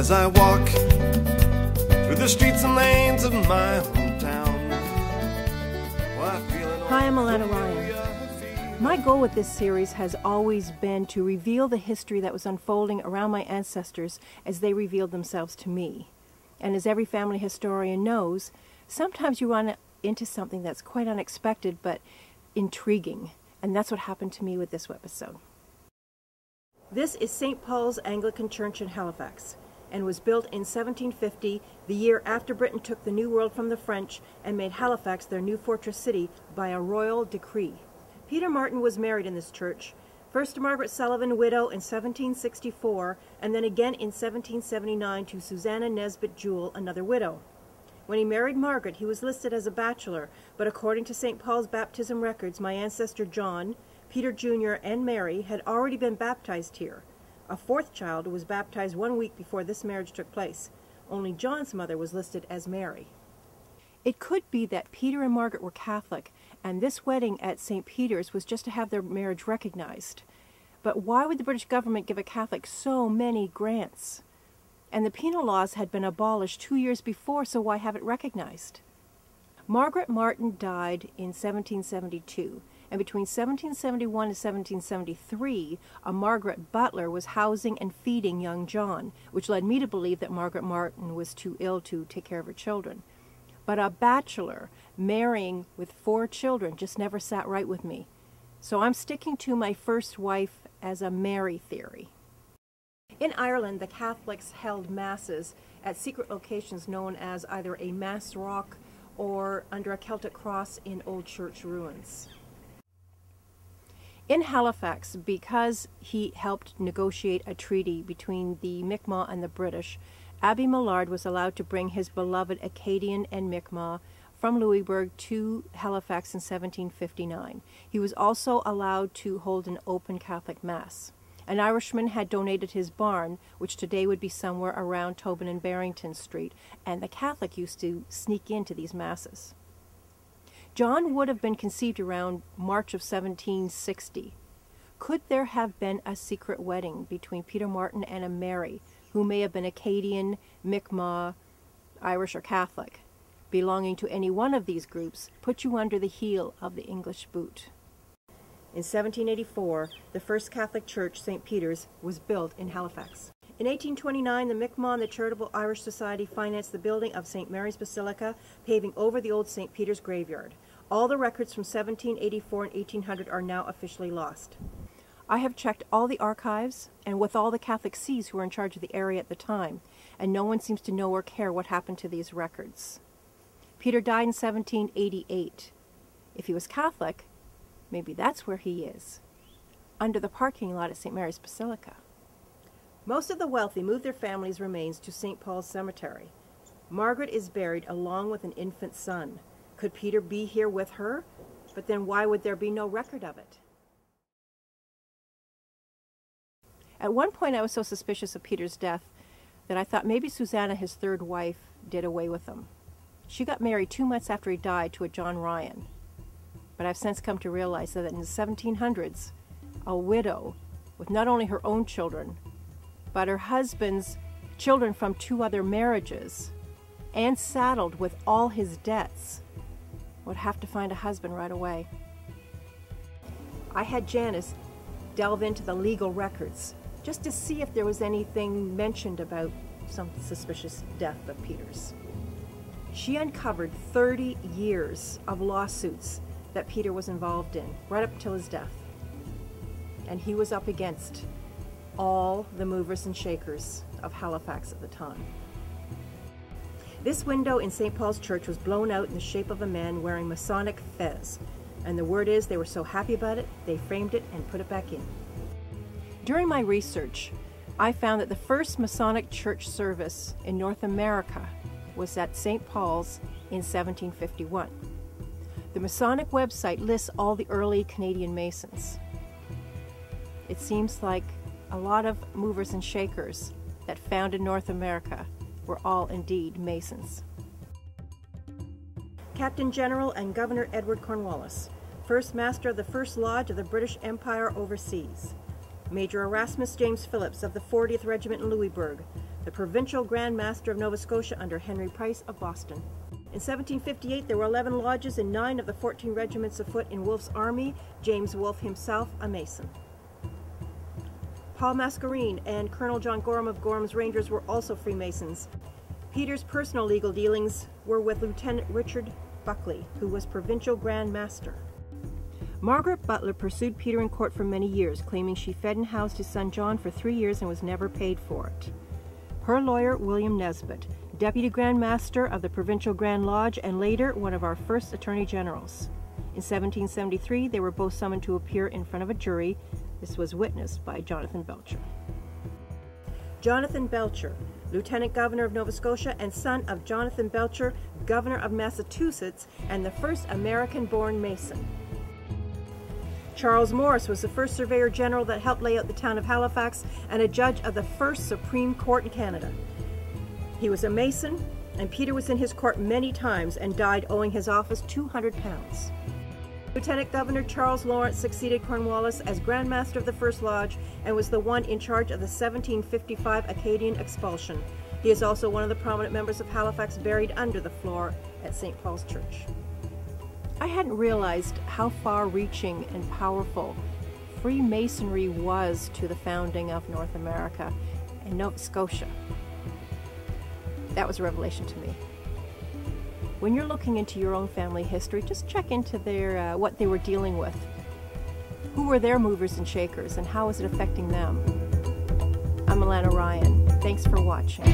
as I walk through the streets and lanes of my hometown. Hi, I'm Alana Ryan. My goal with this series has always been to reveal the history that was unfolding around my ancestors as they revealed themselves to me. And as every family historian knows, sometimes you run into something that's quite unexpected but intriguing. And that's what happened to me with this episode. This is St. Paul's Anglican Church in Halifax, and was built in 1750, the year after Britain took the New World from the French and made Halifax their new fortress city by a royal decree. Peter Martin was married in this church, first to Margaret Sullivan, widow, in 1764, and then again in 1779 to Susanna Nesbitt Jewell, another widow. When he married Margaret, he was listed as a bachelor, but according to St. Paul's baptism records, my ancestor John, Peter Jr., and Mary had already been baptized here. A fourth child was baptized 1 week before this marriage took place. Only John's mother was listed as Mary. It could be that Peter and Margaret were Catholic, and this wedding at St. Peter's was just to have their marriage recognized. But why would the British government give a Catholic so many grants? And the penal laws had been abolished 2 years before, so why have it recognized? Margaret Martin died in 1772, and between 1771 and 1773, a Margaret Butler was housing and feeding young John, which led me to believe that Margaret Martin was too ill to take care of her children. But a bachelor marrying with 4 children just never sat right with me. So I'm sticking to my first wife as a Mary theory. In Ireland, the Catholics held masses at secret locations known as either a mass rock or under a Celtic cross in old church ruins. In Halifax, because he helped negotiate a treaty between the Mi'kmaq and the British, Abbé Millard was allowed to bring his beloved Acadian and Mi'kmaq from Louisbourg to Halifax in 1759. He was also allowed to hold an open Catholic Mass. An Irishman had donated his barn, which today would be somewhere around Tobin and Barrington Street, and the Catholic used to sneak into these Masses. John would have been conceived around March of 1760. Could there have been a secret wedding between Peter Martin and a Mary, who may have been Acadian, Mi'kmaq, Irish, or Catholic? Belonging to any one of these groups put you under the heel of the English boot. In 1784, the first Catholic church, St. Peter's, was built in Halifax. In 1829, the Mi'kmaq and the Charitable Irish Society financed the building of St. Mary's Basilica, paving over the old St. Peter's graveyard. All the records from 1784 and 1800 are now officially lost. I have checked all the archives and with all the Catholic sees who were in charge of the area at the time, and no one seems to know or care what happened to these records. Peter died in 1788. If he was Catholic, maybe that's where he is, under the parking lot at St. Mary's Basilica. Most of the wealthy moved their families' remains to St. Paul's Cemetery. Margaret is buried along with an infant son. Could Peter be here with her? But then why would there be no record of it? At one point I was so suspicious of Peter's death that I thought maybe Susanna, his third wife, did away with him. She got married 2 months after he died to a John Ryan. But I've since come to realize that in the 1700s, a widow with not only her own children, but her husband's children from 2 other marriages, and saddled with all his debts, would have to find a husband right away. I had Janice delve into the legal records just to see if there was anything mentioned about some suspicious death of Peter's. She uncovered 30 years of lawsuits that Peter was involved in, right up till his death. And he was up against all the movers and shakers of Halifax at the time. This window in St. Paul's Church was blown out in the shape of a man wearing Masonic fez, and the word is they were so happy about it, they framed it and put it back in. During my research, I found that the first Masonic church service in North America was at St. Paul's in 1751. The Masonic website lists all the early Canadian Masons. It seems like a lot of movers and shakers that founded North America were all indeed Masons. Captain General and Governor Edward Cornwallis, First Master of the First Lodge of the British Empire overseas. Major Erasmus James Phillips of the 40th Regiment in Louisbourg, the Provincial Grand Master of Nova Scotia under Henry Price of Boston. In 1758, there were 11 lodges in 9 of the 14 regiments of foot in Wolfe's army, James Wolfe himself a Mason. Paul Mascarene and Colonel John Gorham of Gorham's Rangers were also Freemasons. Peter's personal legal dealings were with Lieutenant Richard Buckley, who was Provincial Grand Master. Margaret Butler pursued Peter in court for many years, claiming she fed and housed his son John for 3 years and was never paid for it. Her lawyer, William Nesbitt, Deputy Grand Master of the Provincial Grand Lodge and later one of our first Attorney Generals. In 1773, they were both summoned to appear in front of a jury. This was witnessed by Jonathan Belcher. Jonathan Belcher, Lieutenant Governor of Nova Scotia and son of Jonathan Belcher, Governor of Massachusetts, and the first American-born Mason. Charles Morris was the first Surveyor General that helped lay out the town of Halifax and a judge of the first Supreme Court in Canada. He was a Mason, and Peter was in his court many times and died owing his office £200. Lieutenant Governor Charles Lawrence succeeded Cornwallis as Grand Master of the First Lodge and was the one in charge of the 1755 Acadian expulsion. He is also one of the prominent members of Halifax buried under the floor at St. Paul's Church. I hadn't realized how far-reaching and powerful Freemasonry was to the founding of North America and Nova Scotia. That was a revelation to me. When you're looking into your own family history, just check into their what they were dealing with. Who were their movers and shakers, and how is it affecting them? I'm Alana Ryan. Thanks for watching.